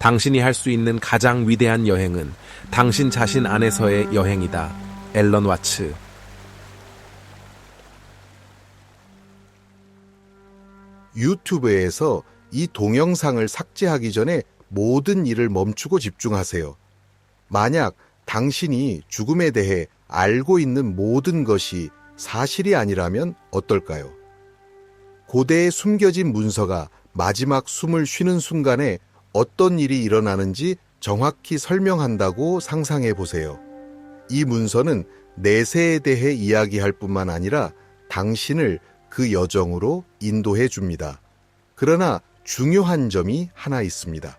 당신이 할 수 있는 가장 위대한 여행은 당신 자신 안에서의 여행이다. 앨런 와츠. 유튜브에서 이 동영상을 삭제하기 전에 모든 일을 멈추고 집중하세요. 만약 당신이 죽음에 대해 알고 있는 모든 것이 사실이 아니라면 어떨까요? 고대에 숨겨진 문서가 마지막 숨을 쉬는 순간에 어떤 일이 일어나는지 정확히 설명한다고 상상해 보세요. 이 문서는 내세에 대해 이야기할 뿐만 아니라 당신을 그 여정으로 인도해 줍니다. 그러나 중요한 점이 하나 있습니다.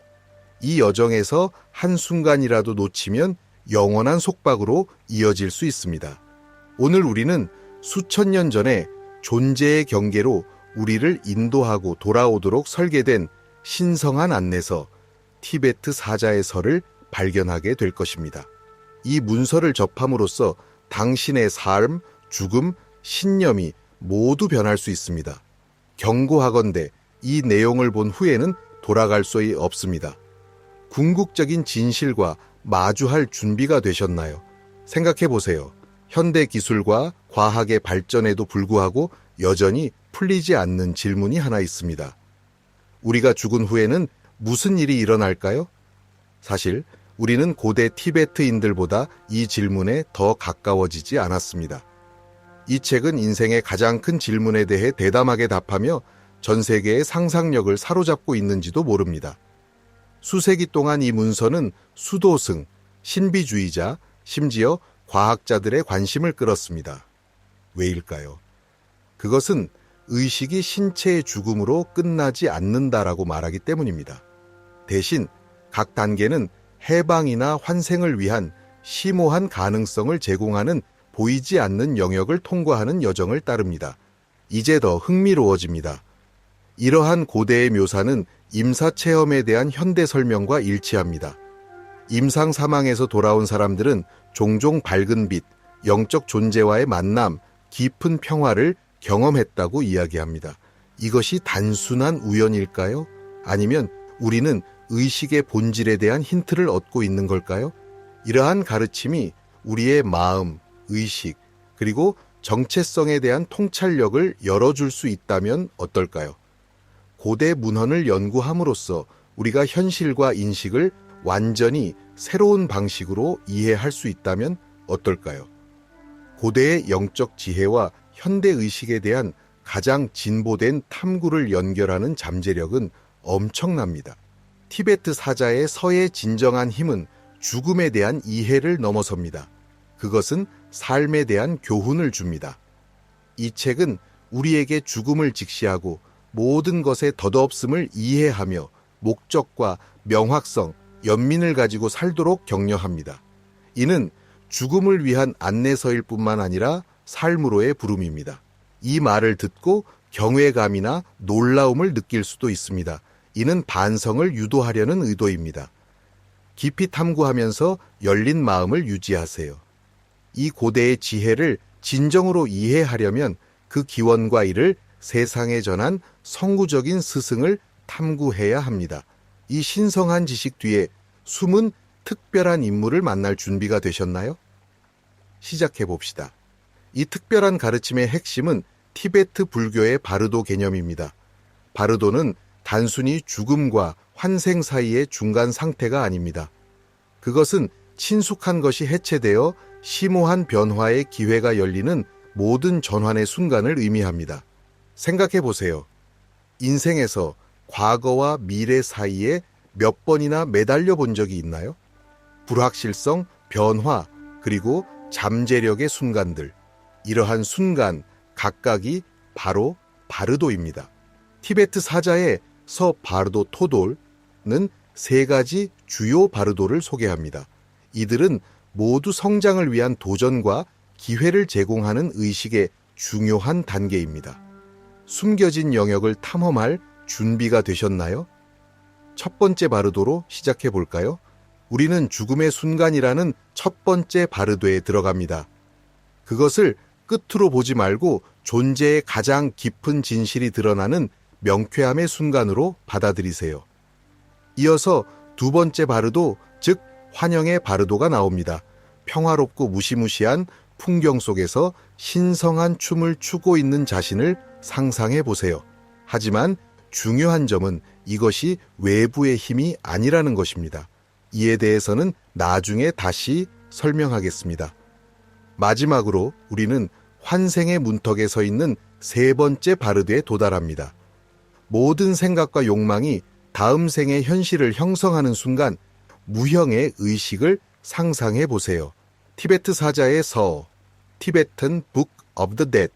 이 여정에서 한순간이라도 놓치면 영원한 속박으로 이어질 수 있습니다. 오늘 우리는 수천 년 전에 존재의 경계로 우리를 인도하고 돌아오도록 설계된 신성한 안내서, 티베트 사자의 서를 발견하게 될 것입니다. 이 문서를 접함으로써 당신의 삶, 죽음, 신념이 모두 변할 수 있습니다. 경고하건대 이 내용을 본 후에는 돌아갈 수 없습니다. 궁극적인 진실과 마주할 준비가 되셨나요? 생각해 보세요. 현대 기술과 과학의 발전에도 불구하고 여전히 풀리지 않는 질문이 하나 있습니다. 우리가 죽은 후에는 무슨 일이 일어날까요? 사실 우리는 고대 티베트인들보다 이 질문에 더 가까워지지 않았습니다. 이 책은 인생의 가장 큰 질문에 대해 대담하게 답하며 전 세계의 상상력을 사로잡고 있는지도 모릅니다. 수세기 동안 이 문서는 수도승, 신비주의자, 심지어 과학자들의 관심을 끌었습니다. 왜일까요? 그것은 의식이 신체의 죽음으로 끝나지 않는다라고 말하기 때문입니다. 대신 각 단계는 해방이나 환생을 위한 심오한 가능성을 제공하는 보이지 않는 영역을 통과하는 여정을 따릅니다. 이제 더 흥미로워집니다. 이러한 고대의 묘사는 임사체험에 대한 현대 설명과 일치합니다. 임상 사망에서 돌아온 사람들은 종종 밝은 빛, 영적 존재와의 만남, 깊은 평화를 경험했다고 이야기합니다. 이것이 단순한 우연일까요? 아니면 우리는 의식의 본질에 대한 힌트를 얻고 있는 걸까요? 이러한 가르침이 우리의 마음, 의식, 그리고 정체성에 대한 통찰력을 열어줄 수 있다면 어떨까요? 고대 문헌을 연구함으로써 우리가 현실과 인식을 완전히 새로운 방식으로 이해할 수 있다면 어떨까요? 고대의 영적 지혜와 현대 의식에 대한 가장 진보된 탐구를 연결하는 잠재력은 엄청납니다. 티베트 사자의 서의 진정한 힘은 죽음에 대한 이해를 넘어섭니다. 그것은 삶에 대한 교훈을 줍니다. 이 책은 우리에게 죽음을 직시하고 모든 것의 덧없음을 이해하며 목적과 명확성, 연민을 가지고 살도록 격려합니다. 이는 죽음을 위한 안내서일 뿐만 아니라 삶으로의 부름입니다. 이 말을 듣고 경외감이나 놀라움을 느낄 수도 있습니다. 이는 반성을 유도하려는 의도입니다. 깊이 탐구하면서 열린 마음을 유지하세요. 이 고대의 지혜를 진정으로 이해하려면 그 기원과 이를 세상에 전한 성구적인 스승을 탐구해야 합니다. 이 신성한 지식 뒤에 숨은 특별한 인물을 만날 준비가 되셨나요? 시작해 봅시다. 이 특별한 가르침의 핵심은 티베트 불교의 바르도 개념입니다. 바르도는 단순히 죽음과 환생 사이의 중간 상태가 아닙니다. 그것은 친숙한 것이 해체되어 심오한 변화의 기회가 열리는 모든 전환의 순간을 의미합니다. 생각해 보세요. 인생에서 과거와 미래 사이에 몇 번이나 매달려 본 적이 있나요? 불확실성, 변화, 그리고 잠재력의 순간들. 이러한 순간 각각이 바로 바르도입니다. 티베트 사자의 서 바르도 토돌은 세 가지 주요 바르도를 소개합니다. 이들은 모두 성장을 위한 도전과 기회를 제공하는 의식의 중요한 단계입니다. 숨겨진 영역을 탐험할 준비가 되셨나요? 첫 번째 바르도로 시작해 볼까요? 우리는 죽음의 순간이라는 첫 번째 바르도에 들어갑니다. 그것을 끝으로 보지 말고 존재의 가장 깊은 진실이 드러나는 명쾌함의 순간으로 받아들이세요. 이어서 두 번째 바르도, 즉 환영의 바르도가 나옵니다. 평화롭고 무시무시한 풍경 속에서 신성한 춤을 추고 있는 자신을 상상해 보세요. 하지만 중요한 점은 이것이 외부의 힘이 아니라는 것입니다. 이에 대해서는 나중에 다시 설명하겠습니다. 마지막으로 우리는 환생의 문턱에 서 있는 세 번째 바르드에 도달합니다. 모든 생각과 욕망이 다음 생의 현실을 형성하는 순간 무형의 의식을 상상해 보세요. 티베트 사자의 서, Tibetan Book of the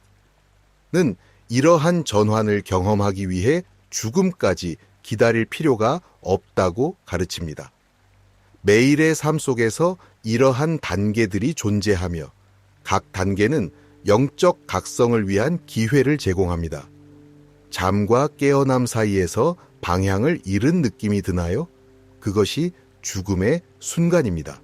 Dead는 이러한 전환을 경험하기 위해 죽음까지 기다릴 필요가 없다고 가르칩니다. 매일의 삶 속에서 이러한 단계들이 존재하며 각 단계는 영적 각성을 위한 기회를 제공합니다. 잠과 깨어남 사이에서 방향을 잃은 느낌이 드나요? 그것이 죽음의 순간입니다.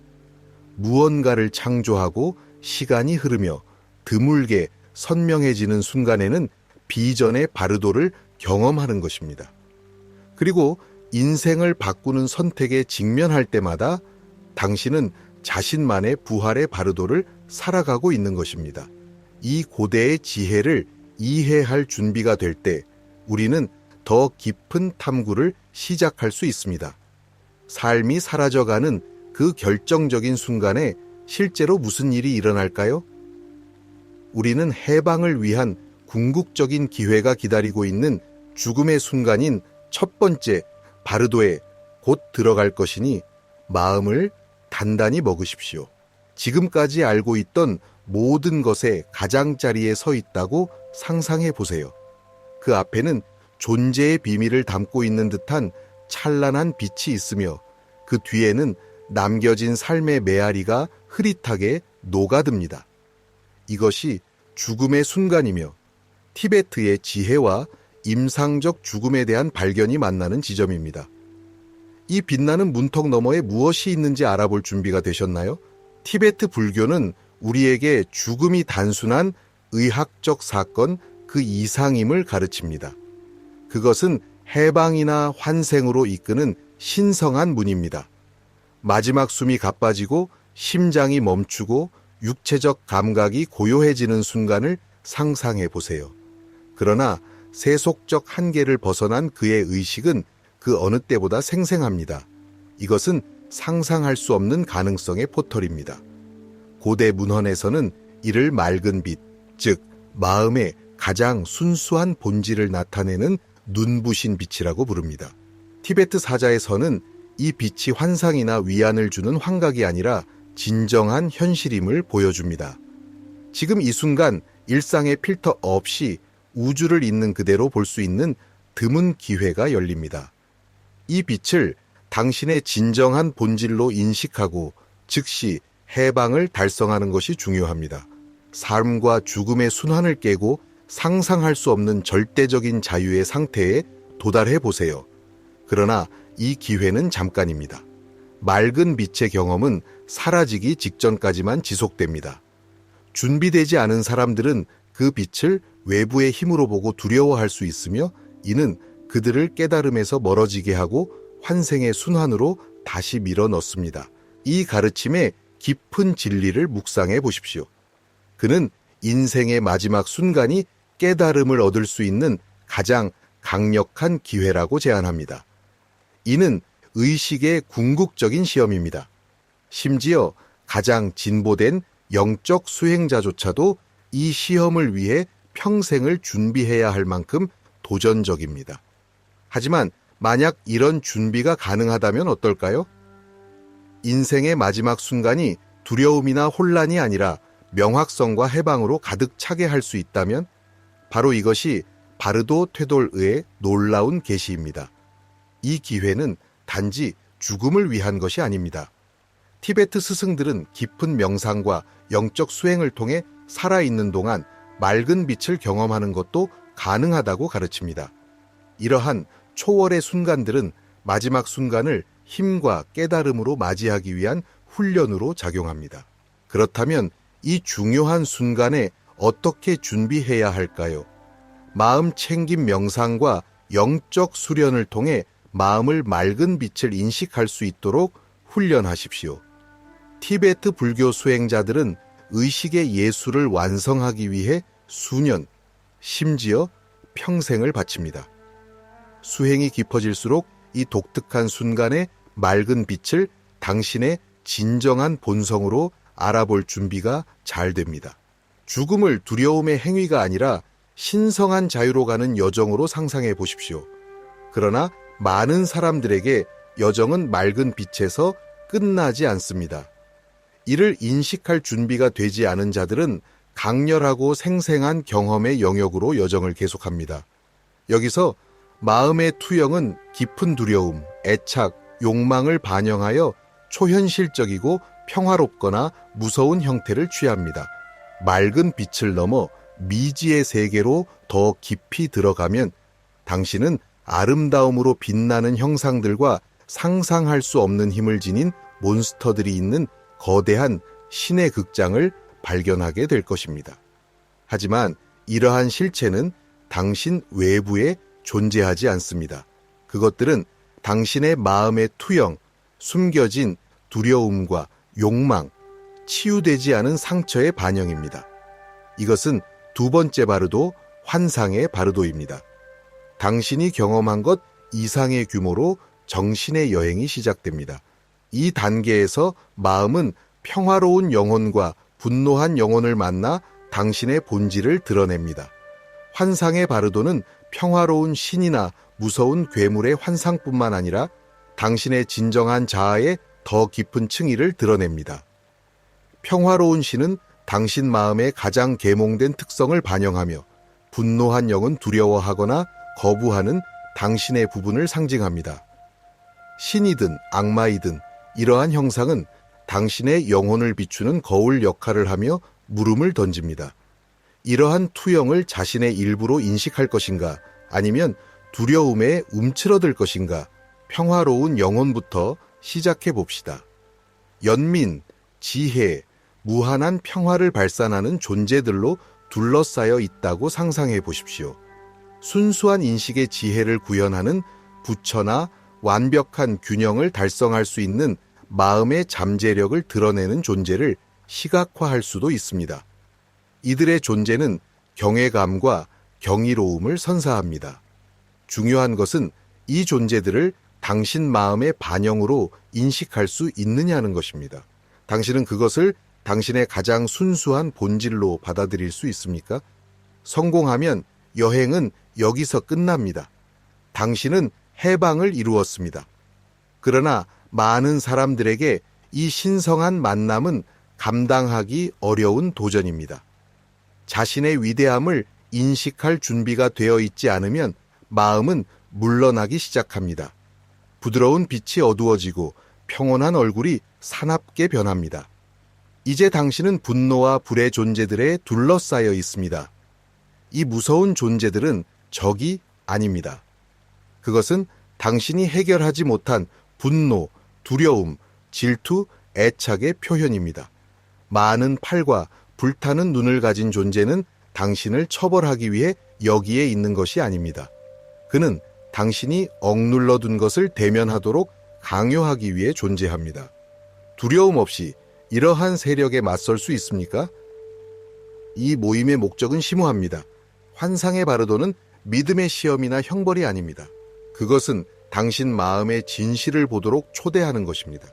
무언가를 창조하고 시간이 흐르며 드물게 선명해지는 순간에는 비전의 바르도를 경험하는 것입니다. 그리고 인생을 바꾸는 선택에 직면할 때마다 당신은 자신만의 부활의 바르도를 살아가고 있는 것입니다. 이 고대의 지혜를 이해할 준비가 될 때 우리는 더 깊은 탐구를 시작할 수 있습니다. 삶이 사라져가는 그 결정적인 순간에 실제로 무슨 일이 일어날까요? 우리는 해방을 위한 궁극적인 기회가 기다리고 있는 죽음의 순간인 첫 번째 바르도에 곧 들어갈 것이니 마음을 단단히 먹으십시오. 지금까지 알고 있던 모든 것의 가장자리에 서 있다고 상상해 보세요. 그 앞에는 존재의 비밀을 담고 있는 듯한 찬란한 빛이 있으며 그 뒤에는 남겨진 삶의 메아리가 흐릿하게 녹아듭니다. 이것이 죽음의 순간이며 티베트의 지혜와 임상적 죽음에 대한 발견이 만나는 지점입니다. 이 빛나는 문턱 너머에 무엇이 있는지 알아볼 준비가 되셨나요? 티베트 불교는 우리에게 죽음이 단순한 의학적 사건 그 이상임을 가르칩니다. 그것은 해방이나 환생으로 이끄는 신성한 문입니다. 마지막 숨이 가빠지고 심장이 멈추고 육체적 감각이 고요해지는 순간을 상상해 보세요. 그러나 세속적 한계를 벗어난 그의 의식은 그 어느 때보다 생생합니다. 이것은 상상할 수 없는 가능성의 포털입니다. 고대 문헌에서는 이를 맑은 빛, 즉 마음의 가장 순수한 본질을 나타내는 눈부신 빛이라고 부릅니다. 티베트 사자에서는 이 빛이 환상이나 위안을 주는 환각이 아니라 진정한 현실임을 보여줍니다. 지금 이 순간 일상의 필터 없이 우주를 있는 그대로 볼 수 있는 드문 기회가 열립니다. 이 빛을 당신의 진정한 본질로 인식하고 즉시 해방을 달성하는 것이 중요합니다. 삶과 죽음의 순환을 깨고 상상할 수 없는 절대적인 자유의 상태에 도달해 보세요. 그러나 이 기회는 잠깐입니다. 맑은 빛의 경험은 사라지기 직전까지만 지속됩니다. 준비되지 않은 사람들은 그 빛을 외부의 힘으로 보고 두려워할 수 있으며 이는 그들을 깨달음에서 멀어지게 하고 환생의 순환으로 다시 밀어넣습니다. 이 가르침의 깊은 진리를 묵상해 보십시오. 그는 인생의 마지막 순간이 깨달음을 얻을 수 있는 가장 강력한 기회라고 제안합니다. 이는 의식의 궁극적인 시험입니다. 심지어 가장 진보된 영적 수행자조차도 이 시험을 위해 평생을 준비해야 할 만큼 도전적입니다. 하지만 만약 이런 준비가 가능하다면 어떨까요? 인생의 마지막 순간이 두려움이나 혼란이 아니라 명확성과 해방으로 가득 차게 할 수 있다면 바로 이것이 바르도 퇴돌의 놀라운 계시입니다. 이 기회는 단지 죽음을 위한 것이 아닙니다. 티베트 스승들은 깊은 명상과 영적 수행을 통해 살아있는 동안 맑은 빛을 경험하는 것도 가능하다고 가르칩니다. 이러한 초월의 순간들은 마지막 순간을 힘과 깨달음으로 맞이하기 위한 훈련으로 작용합니다. 그렇다면 이 중요한 순간에 어떻게 준비해야 할까요? 마음 챙김 명상과 영적 수련을 통해 마음을 맑은 빛을 인식할 수 있도록 훈련하십시오. 티베트 불교 수행자들은 의식의 예술을 완성하기 위해 수년, 심지어 평생을 바칩니다. 수행이 깊어질수록 이 독특한 순간의 맑은 빛을 당신의 진정한 본성으로 알아볼 준비가 잘 됩니다. 죽음을 두려움의 행위가 아니라 신성한 자유로 가는 여정으로 상상해 보십시오. 그러나 많은 사람들에게 여정은 맑은 빛에서 끝나지 않습니다. 이를 인식할 준비가 되지 않은 자들은 강렬하고 생생한 경험의 영역으로 여정을 계속합니다. 여기서 마음의 투영은 깊은 두려움, 애착, 욕망을 반영하여 초현실적이고 평화롭거나 무서운 형태를 취합니다. 맑은 빛을 넘어 미지의 세계로 더 깊이 들어가면 당신은 아름다움으로 빛나는 형상들과 상상할 수 없는 힘을 지닌 몬스터들이 있는 거대한 신의 극장을 발견하게 될 것입니다. 하지만 이러한 실체는 당신 외부에 존재하지 않습니다. 그것들은 당신의 마음의 투영, 숨겨진 두려움과 욕망, 치유되지 않은 상처의 반영입니다. 이것은 두 번째 바르도, 환상의 바르도입니다. 당신이 경험한 것 이상의 규모로 정신의 여행이 시작됩니다. 이 단계에서 마음은 평화로운 영혼과 분노한 영혼을 만나 당신의 본질을 드러냅니다. 환상의 바르도는 평화로운 신이나 무서운 괴물의 환상뿐만 아니라 당신의 진정한 자아의 더 깊은 층위를 드러냅니다. 평화로운 신은 당신 마음의 가장 계몽된 특성을 반영하며 분노한 영은 두려워하거나 거부하는 당신의 부분을 상징합니다. 신이든 악마이든 이러한 형상은 당신의 영혼을 비추는 거울 역할을 하며 물음을 던집니다. 이러한 투영을 자신의 일부로 인식할 것인가, 아니면 두려움에 움츠러들 것인가, 평화로운 영혼부터 시작해 봅시다. 연민, 지혜, 무한한 평화를 발산하는 존재들로 둘러싸여 있다고 상상해 보십시오. 순수한 인식의 지혜를 구현하는 부처나 완벽한 균형을 달성할 수 있는 마음의 잠재력을 드러내는 존재를 시각화할 수도 있습니다. 이들의 존재는 경외감과 경이로움을 선사합니다. 중요한 것은 이 존재들을 당신 마음의 반영으로 인식할 수 있느냐는 것입니다. 당신은 그것을 당신의 가장 순수한 본질로 받아들일 수 있습니까? 성공하면 여행은 여기서 끝납니다. 당신은 해방을 이루었습니다. 그러나 많은 사람들에게 이 신성한 만남은 감당하기 어려운 도전입니다. 자신의 위대함을 인식할 준비가 되어 있지 않으면 마음은 물러나기 시작합니다. 부드러운 빛이 어두워지고 평온한 얼굴이 사납게 변합니다. 이제 당신은 분노와 불의 존재들에 둘러싸여 있습니다. 이 무서운 존재들은 적이 아닙니다. 그것은 당신이 해결하지 못한 분노, 두려움, 질투, 애착의 표현입니다. 많은 팔과 불타는 눈을 가진 존재는 당신을 처벌하기 위해 여기에 있는 것이 아닙니다. 그는 당신이 억눌러 둔 것을 대면하도록 강요하기 위해 존재합니다. 두려움 없이 이러한 세력에 맞설 수 있습니까? 이 모임의 목적은 심오합니다. 환상의 바르도는 믿음의 시험이나 형벌이 아닙니다. 그것은 당신 마음의 진실을 보도록 초대하는 것입니다.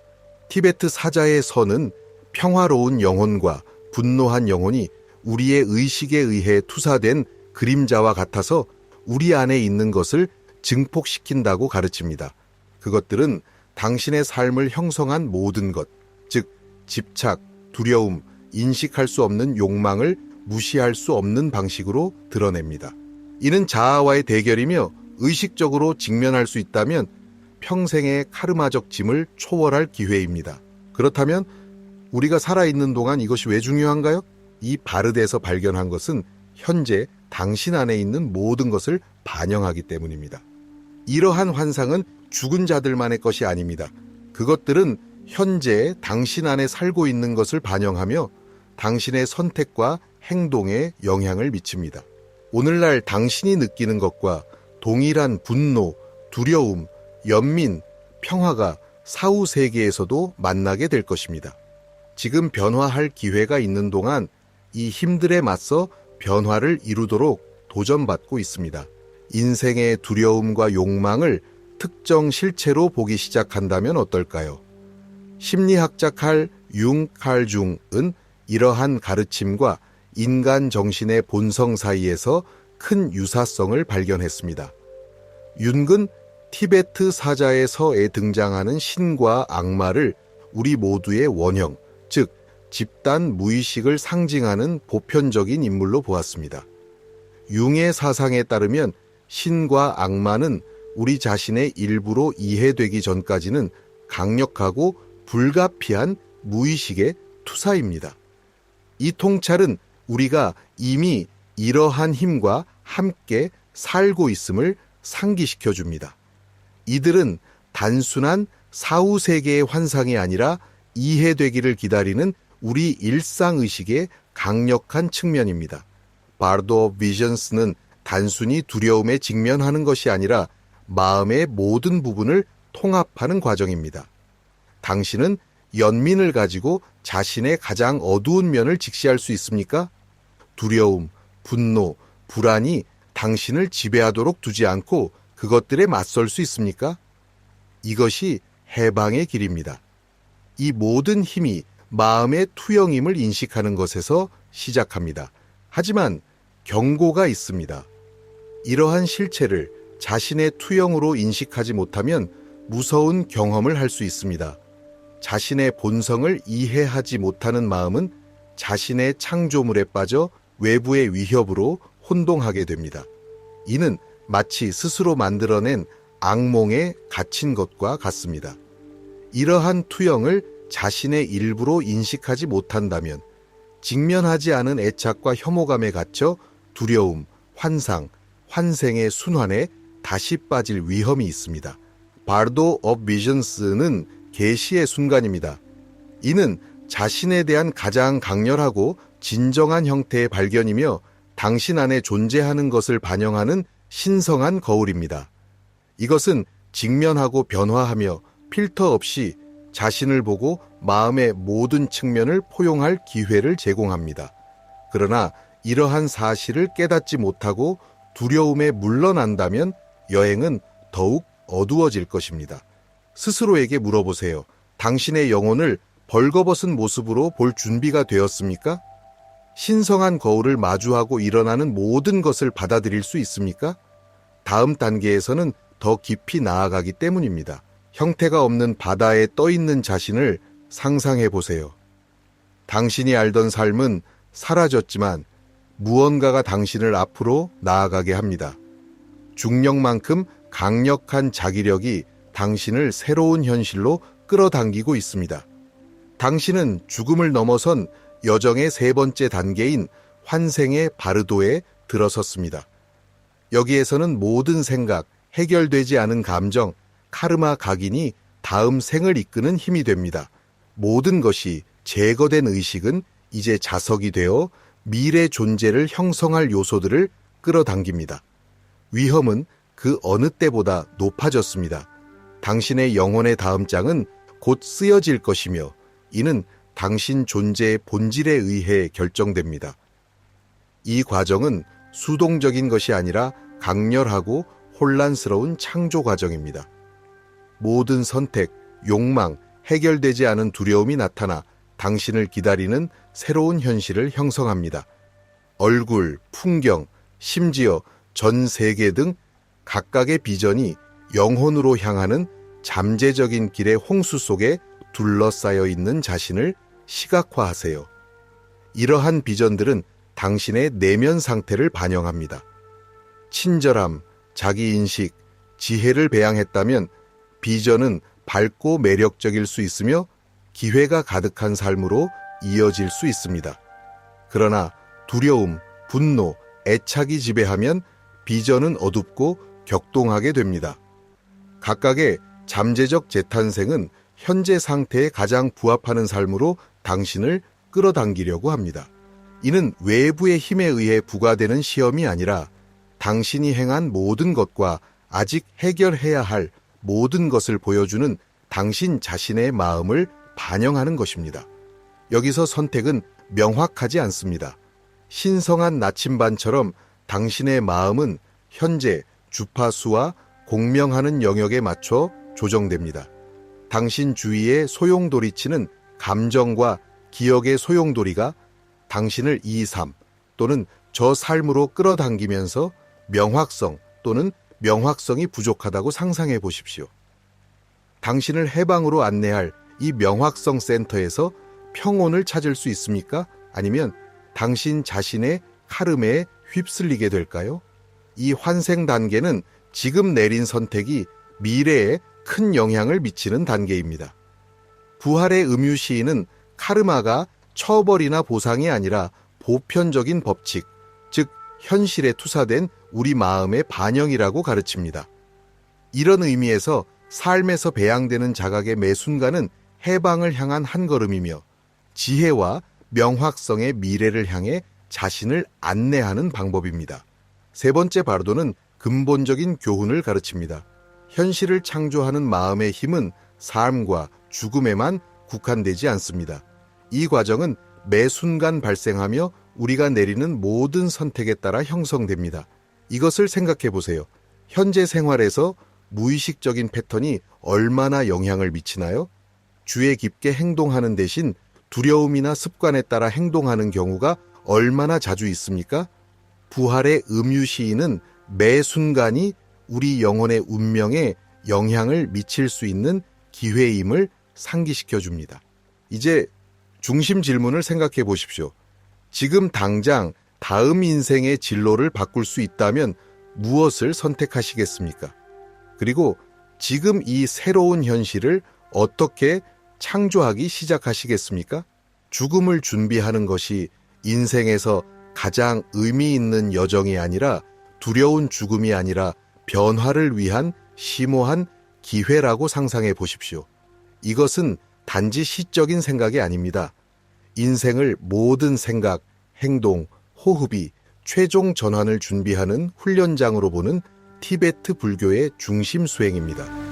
티베트 사자의 선은 평화로운 영혼과 분노한 영혼이 우리의 의식에 의해 투사된 그림자와 같아서 우리 안에 있는 것을 증폭시킨다고 가르칩니다. 그것들은 당신의 삶을 형성한 모든 것, 즉 집착, 두려움, 인식할 수 없는 욕망을 무시할 수 없는 방식으로 드러냅니다. 이는 자아와의 대결이며 의식적으로 직면할 수 있다면 평생의 카르마적 짐을 초월할 기회입니다. 그렇다면 우리가 살아있는 동안 이것이 왜 중요한가요? 이 바르데에서 발견한 것은 현재 당신 안에 있는 모든 것을 반영하기 때문입니다. 이러한 환상은 죽은 자들만의 것이 아닙니다. 그것들은 현재 당신 안에 살고 있는 것을 반영하며 당신의 선택과 행동에 영향을 미칩니다. 오늘날 당신이 느끼는 것과 동일한 분노, 두려움, 연민, 평화가 사후 세계에서도 만나게 될 것입니다. 지금 변화할 기회가 있는 동안 이 힘들에 맞서 변화를 이루도록 도전받고 있습니다. 인생의 두려움과 욕망을 특정 실체로 보기 시작한다면 어떨까요? 심리학자 칼 융은 이러한 가르침과 인간 정신의 본성 사이에서 큰 유사성을 발견했습니다. 융은 티베트 사자의 서에 등장하는 신과 악마를 우리 모두의 원형, 즉 집단 무의식을 상징하는 보편적인 인물로 보았습니다. 융의 사상에 따르면 신과 악마는 우리 자신의 일부로 이해되기 전까지는 강력하고 불가피한 무의식의 투사입니다. 이 통찰은 우리가 이미 이러한 힘과 함께 살고 있음을 상기시켜 줍니다. 이들은 단순한 사후 세계의 환상이 아니라 이해되기를 기다리는 우리 일상의식의 강력한 측면입니다. 바르도 오브 비전스는 단순히 두려움에 직면하는 것이 아니라 마음의 모든 부분을 통합하는 과정입니다. 당신은 연민을 가지고 자신의 가장 어두운 면을 직시할 수 있습니까? 두려움, 분노, 불안이 당신을 지배하도록 두지 않고 그것들에 맞설 수 있습니까? 이것이 해방의 길입니다. 이 모든 힘이 마음의 투영임을 인식하는 것에서 시작합니다. 하지만 경고가 있습니다. 이러한 실체를 자신의 투영으로 인식하지 못하면 무서운 경험을 할 수 있습니다. 자신의 본성을 이해하지 못하는 마음은 자신의 창조물에 빠져 외부의 위협으로 혼동하게 됩니다. 이는 마치 스스로 만들어낸 악몽에 갇힌 것과 같습니다. 이러한 투영을 자신의 일부로 인식하지 못한다면 직면하지 않은 애착과 혐오감에 갇혀 두려움, 환상, 환생의 순환에 다시 빠질 위험이 있습니다. 바르도 오브 비전스는 계시의 순간입니다. 이는 자신에 대한 가장 강렬하고 진정한 형태의 발견이며 당신 안에 존재하는 것을 반영하는 신성한 거울입니다. 이것은 직면하고 변화하며 필터 없이 자신을 보고 마음의 모든 측면을 포용할 기회를 제공합니다. 그러나 이러한 사실을 깨닫지 못하고 두려움에 물러난다면 여행은 더욱 어두워질 것입니다. 스스로에게 물어보세요. 당신의 영혼을 벌거벗은 모습으로 볼 준비가 되었습니까? 신성한 거울을 마주하고 일어나는 모든 것을 받아들일 수 있습니까? 다음 단계에서는 더 깊이 나아가기 때문입니다. 형태가 없는 바다에 떠 있는 자신을 상상해 보세요. 당신이 알던 삶은 사라졌지만 무언가가 당신을 앞으로 나아가게 합니다. 중력만큼 강력한 자기력이 당신을 새로운 현실로 끌어당기고 있습니다. 당신은 죽음을 넘어선 여정의 세 번째 단계인 환생의 바르도에 들어섰습니다. 여기에서는 모든 생각, 해결되지 않은 감정, 카르마 각인이 다음 생을 이끄는 힘이 됩니다. 모든 것이 제거된 의식은 이제 자석이 되어 미래 존재를 형성할 요소들을 끌어당깁니다. 위험은 그 어느 때보다 높아졌습니다. 당신의 영혼의 다음 장은 곧 쓰여질 것이며 이는 당신 존재의 본질에 의해 결정됩니다. 이 과정은 수동적인 것이 아니라 강렬하고 혼란스러운 창조 과정입니다. 모든 선택, 욕망, 해결되지 않은 두려움이 나타나 당신을 기다리는 새로운 현실을 형성합니다. 얼굴, 풍경, 심지어 전 세계 등 각각의 비전이 영혼으로 향하는 잠재적인 길의 홍수 속에 둘러싸여 있는 자신을 시각화하세요. 이러한 비전들은 당신의 내면 상태를 반영합니다. 친절함, 자기인식, 지혜를 배양했다면 비전은 밝고 매력적일 수 있으며 기회가 가득한 삶으로 이어질 수 있습니다. 그러나 두려움, 분노, 애착이 지배하면 비전은 어둡고 격동하게 됩니다. 각각의 잠재적 재탄생은 현재 상태에 가장 부합하는 삶으로 당신을 끌어당기려고 합니다. 이는 외부의 힘에 의해 부과되는 시험이 아니라 당신이 행한 모든 것과 아직 해결해야 할 모든 것을 보여주는 당신 자신의 마음을 반영하는 것입니다. 여기서 선택은 명확하지 않습니다. 신성한 나침반처럼 당신의 마음은 현재 주파수와 공명하는 영역에 맞춰 조정됩니다. 당신 주위에 소용돌이치는 감정과 기억의 소용돌이가 당신을 이 삶 또는 저 삶으로 끌어당기면서 명확성 또는 명확성이 부족하다고 상상해 보십시오. 당신을 해방으로 안내할 이 명확성 센터에서 평온을 찾을 수 있습니까? 아니면 당신 자신의 카르메에 휩쓸리게 될까요? 이 환생 단계는 지금 내린 선택이 미래에 큰 영향을 미치는 단계입니다. 부활의 음유시인은 카르마가 처벌이나 보상이 아니라 보편적인 법칙, 즉 현실에 투사된 우리 마음의 반영이라고 가르칩니다. 이런 의미에서 삶에서 배양되는 자각의 매 순간은 해방을 향한 한 걸음이며 지혜와 명확성의 미래를 향해 자신을 안내하는 방법입니다. 세 번째 바르도는 근본적인 교훈을 가르칩니다. 현실을 창조하는 마음의 힘은 삶과 죽음에만 국한되지 않습니다. 이 과정은 매 순간 발생하며 우리가 내리는 모든 선택에 따라 형성됩니다. 이것을 생각해 보세요. 현재 생활에서 무의식적인 패턴이 얼마나 영향을 미치나요? 주의 깊게 행동하는 대신 두려움이나 습관에 따라 행동하는 경우가 얼마나 자주 있습니까? 부활의 음유시인은 매 순간이 우리 영혼의 운명에 영향을 미칠 수 있는 기회임을 상기시켜 줍니다. 이제 중심 질문을 생각해 보십시오. 지금 당장 다음 인생의 진로를 바꿀 수 있다면 무엇을 선택하시겠습니까? 그리고 지금 이 새로운 현실을 어떻게 창조하기 시작하시겠습니까? 죽음을 준비하는 것이 인생에서 가장 의미 있는 여정이 아니라 두려운 죽음이 아니라 변화를 위한 심오한 기회라고 상상해 보십시오. 이것은 단지 시적인 생각이 아닙니다. 인생을 모든 생각, 행동, 호흡이 최종 전환을 준비하는 훈련장으로 보는 티베트 불교의 중심 수행입니다.